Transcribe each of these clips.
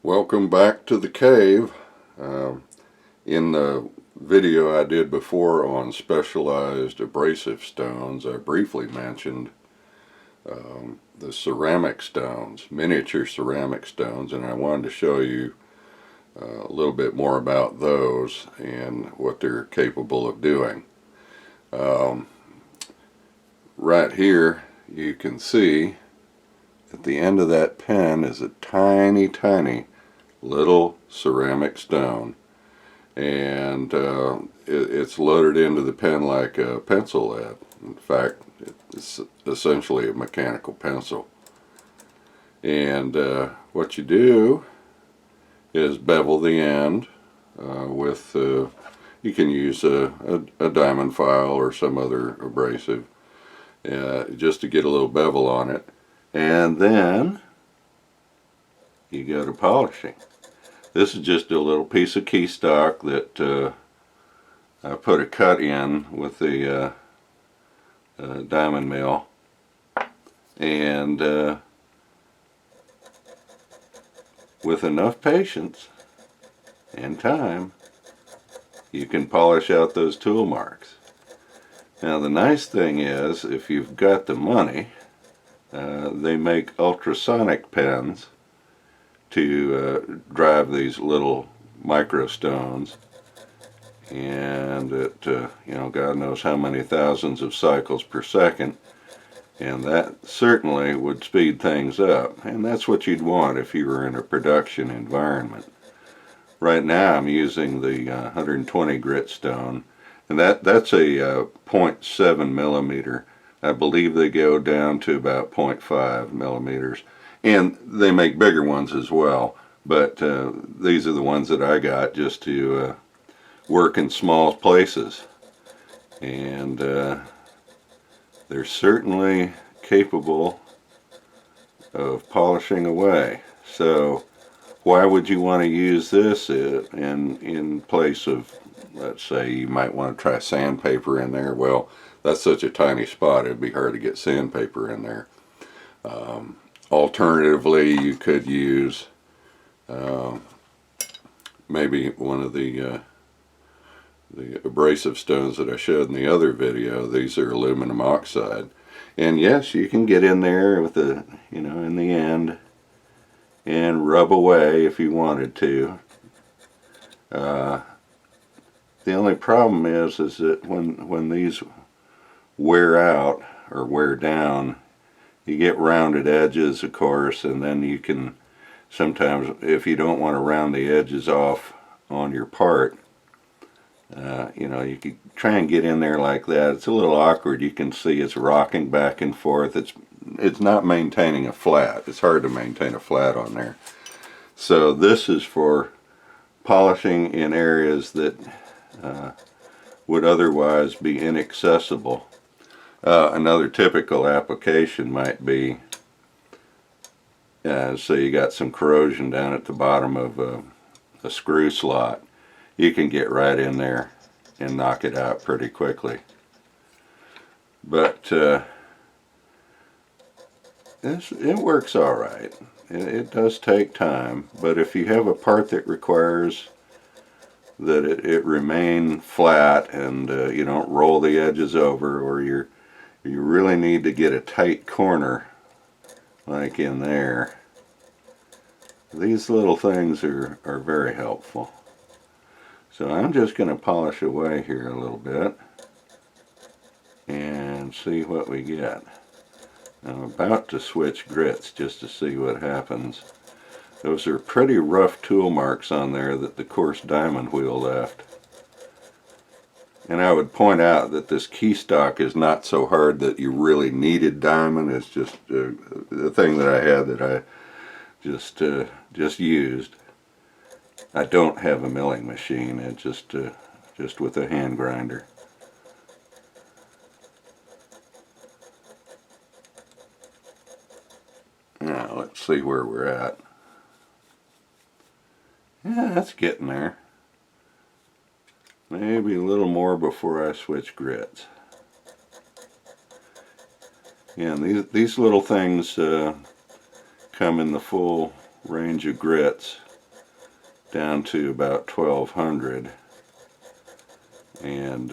Welcome back to the cave. In the video I did before on specialized abrasive stones, I briefly mentioned the ceramic stones, miniature ceramic stones, and I wanted to show you a little bit more about those and what they're capable of doing. Right here you can see at the end of that pen is a tiny little ceramic stone, and it's loaded into the pen like a pencil lead. In fact, it's essentially a mechanical pencil. And what you do is bevel the end with you can use a diamond file or some other abrasive just to get a little bevel on it, and then you go to polishing. This is just a little piece of key stock that I put a cut in with the diamond mill, and with enough patience and time you can polish out those tool marks. Now the nice thing is, if you've got the money, they make ultrasonic pens to drive these little micro stones, and at God knows how many thousands of cycles per second, and that certainly would speed things up, and that's what you'd want if you were in a production environment. Right now I'm using the 120 grit stone, and that's a 0.7 millimeter. I believe they go down to about 0.5 millimeters. And they make bigger ones as well, but these are the ones that I got just to work in small places. And they're certainly capable of polishing away. So why would you want to use this in place of, let's say, you might want to try sandpaper in there? Well, that's such a tiny spot, it'd be hard to get sandpaper in there. Alternatively, you could use maybe one of the abrasive stones that I showed in the other video. These are aluminum oxide, and yes, you can get in there with the in the end and rub away if you wanted to. The only problem is that when these wear out or wear down, you get rounded edges, of course, and then you can sometimes, if you don't want to round the edges off on your part, you can try and get in there like that. It's a little awkward. You can see it's rocking back and forth. It's not maintaining a flat. It's hard to maintain a flat on there. So this is for polishing in areas that would otherwise be inaccessible. Another typical application might be, say you got some corrosion down at the bottom of a screw slot. You can get right in there and knock it out pretty quickly. But it works all right. It does take time, but if you have a part that requires that it remain flat and you don't roll the edges over, or you really need to get a tight corner like in there, these little things are very helpful. So I'm just going to polish away here a little bit and see what we get. I'm about to switch grits just to see what happens. Those are pretty rough tool marks on there that the coarse diamond wheel left. And I would point out that this key stock is not so hard that you really needed diamond. It's just the thing that I had that I just used. I don't have a milling machine. It's just with a hand grinder. Now let's see where we're at. Yeah, that's getting there. Maybe a little more before I switch grits. Yeah, these little things come in the full range of grits. down to about 1200, and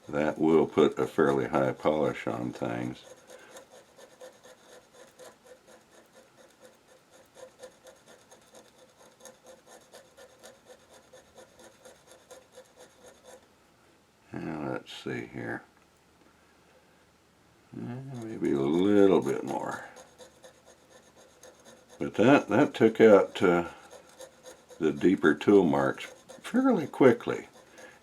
that will put a fairly high polish on things. Now let's see here. Maybe a little bit more. But that took out the deeper tool marks fairly quickly.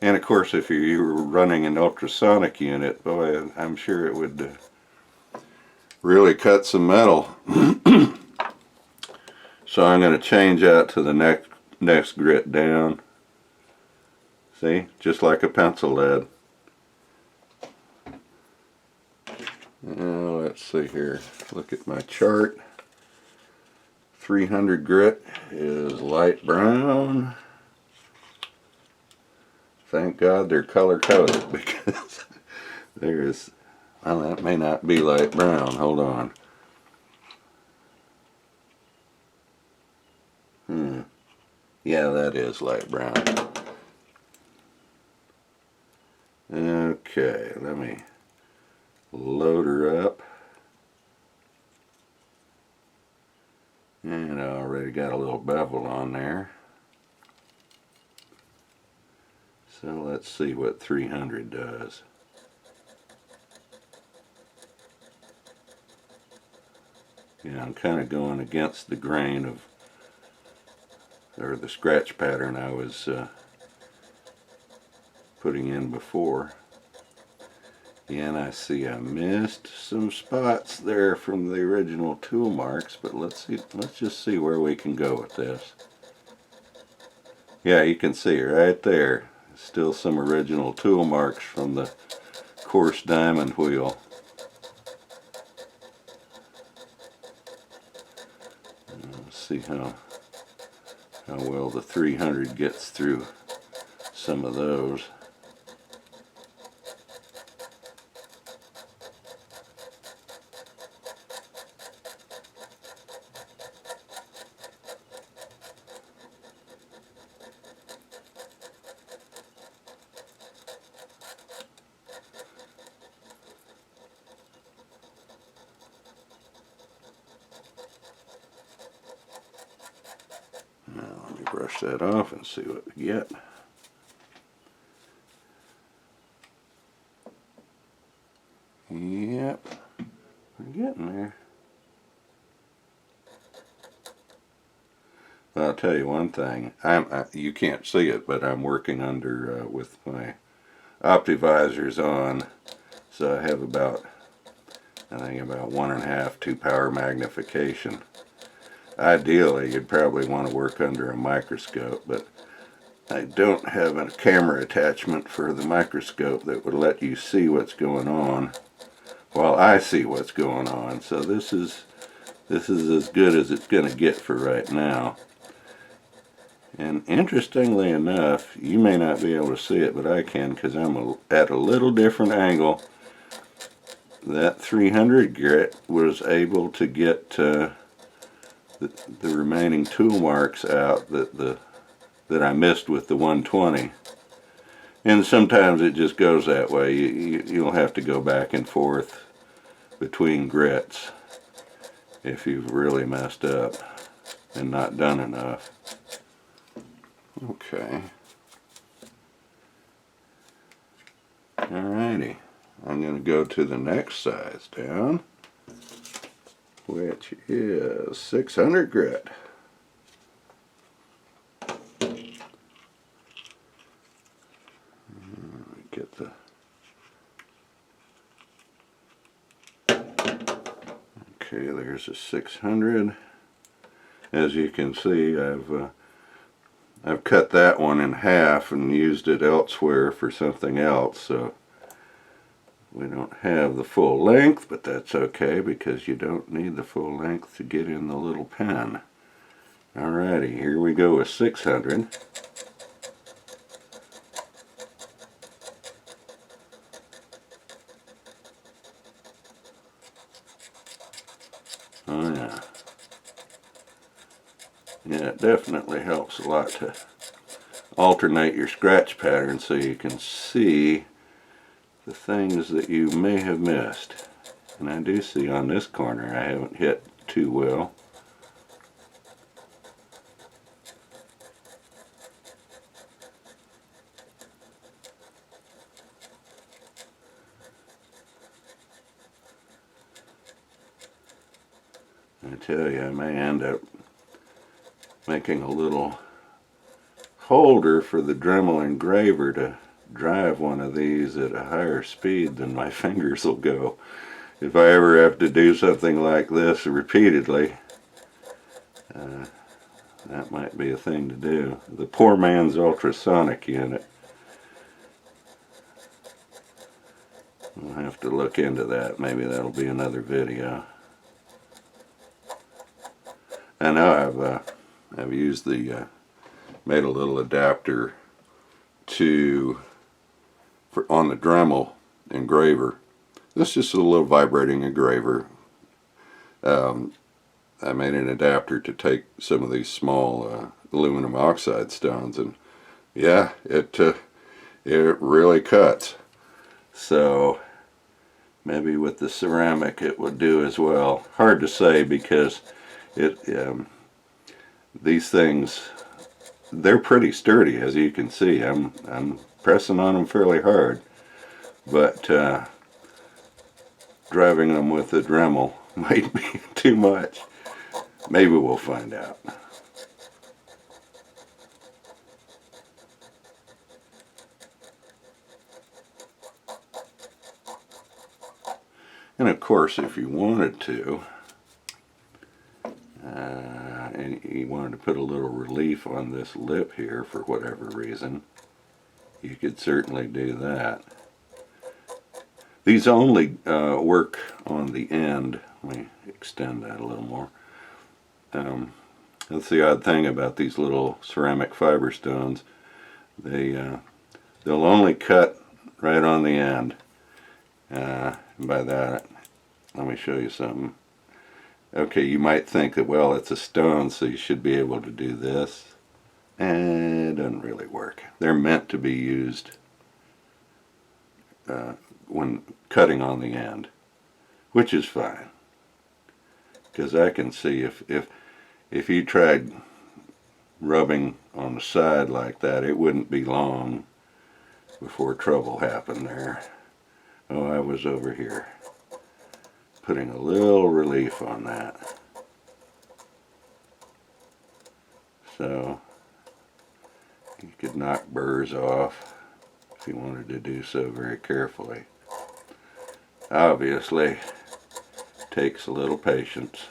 And of course, if you were running an ultrasonic unit, boy, I'm sure it would really cut some metal. So I'm going to change out to the next grit down. See, just like a pencil lead. Now let's see here. Look at my chart. 300 grit is light brown. Thank God they're color coded, because there's, well, that may not be light brown. Hold on. Yeah, that is light brown. Okay, let me load her up. And I already got a little bevel on there. So let's see what 300 does. Yeah, I'm kind of going against the grain of, or the scratch pattern I was putting in before. Yeah, and I see I missed some spots there from the original tool marks, but let's just see where we can go with this. Yeah, you can see right there, still some original tool marks from the coarse diamond wheel. Let's see how well the 300 gets through some of those. Now let me brush that off and see what we get. Yep, we're getting there. Well, I'll tell you one thing. You can't see it, but I'm working under with my optivisors on, so I have about, I think about 1.5 to power magnification. Ideally, you'd probably want to work under a microscope, but I don't have a camera attachment for the microscope that would let you see what's going on while I see what's going on. So this is as good as it's going to get for right now. And interestingly enough, you may not be able to see it, but I can, because I'm at a little different angle. That 300 grit was able to get the remaining tool marks out that I missed with the 120. And sometimes it just goes that way. You'll have to go back and forth between grits if you've really messed up and not done enough. Okay. Alrighty. I'm going to go to the next size down, which is 600 grit. Get the, okay, there's a 600. As you can see, I've cut that one in half and used it elsewhere for something else, so we don't have the full length, but that's okay because you don't need the full length to get in the little pen. Alrighty, here we go with 600. Oh yeah. Yeah, it definitely helps a lot to alternate your scratch pattern so you can see the things that you may have missed. And I do see on this corner I haven't hit too well. I tell you, I may end up making a little holder for the Dremel engraver to drive one of these at a higher speed than my fingers will go. If I ever have to do something like this repeatedly, that might be a thing to do. The poor man's ultrasonic unit. We'll have to look into that. Maybe that'll be another video. I know I've used the made a little adapter on the Dremel engraver. This is just a little vibrating engraver. I made an adapter to take some of these small aluminum oxide stones, and yeah, it really cuts. So maybe with the ceramic it would do as well. Hard to say because these things, they're pretty sturdy, as you can see. I'm pressing on them fairly hard, but driving them with the Dremel might be too much. Maybe we'll find out. And of course, if you wanted to, and you wanted to put a little relief on this lip here for whatever reason, you could certainly do that. These only work on the end. Let me extend that a little more. That's the odd thing about these little ceramic fiber stones. They'll only cut right on the end. By that, let me show you something. Okay, you might think that, well, it's a stone, so you should be able to do this. And it doesn't really work. They're meant to be used when cutting on the end, which is fine. Because I can see if you tried rubbing on the side like that, it wouldn't be long before trouble happened there. Oh, I was over here putting a little relief on that. So you could knock burrs off if you wanted to do so very carefully. Obviously, takes a little patience.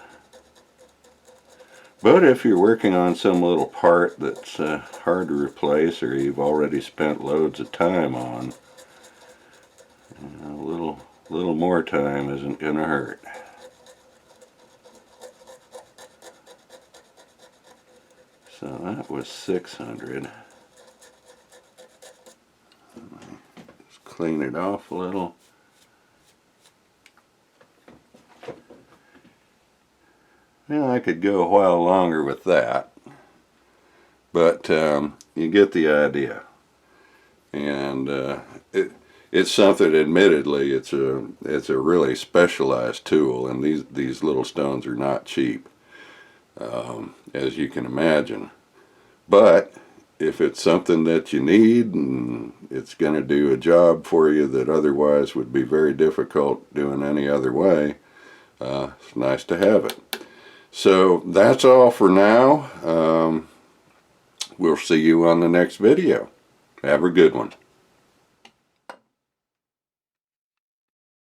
But if you're working on some little part that's hard to replace, or you've already spent loads of time on, a little more time isn't going to hurt. So that was 600. Just clean it off a little. Well, I could go a while longer with that, but you get the idea. And it's something, admittedly, it's a really specialized tool, and these little stones are not cheap, as you can imagine. But if it's something that you need and it's going to do a job for you that otherwise would be very difficult doing any other way, it's nice to have it. So that's all for now. We'll see you on the next video. Have a good one.